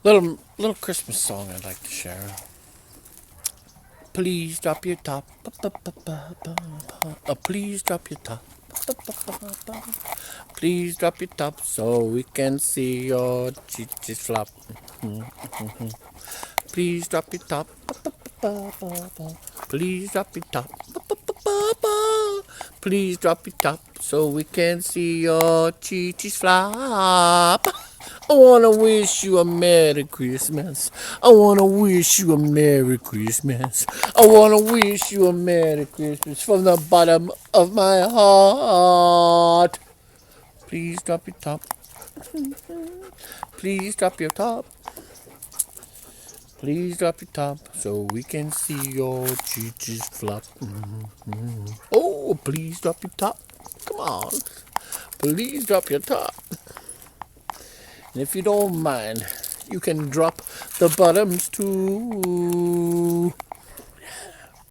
Little Christmas song I'd like to share. Please drop your top. Please drop your top. Please drop your top so we can see your cheeches flop. Please drop your top. Please drop your top. Please drop your top so we can see your cheeches flop. I wanna wish you a Merry Christmas. I wanna wish you a Merry Christmas. I wanna wish you a Merry Christmas from the bottom of my heart. Please drop your top. Please drop your top. Please drop your top so we can see your cheeches flop. Oh, please drop your top. Come on. Please drop your top. And if you don't mind, you can drop the bottoms too.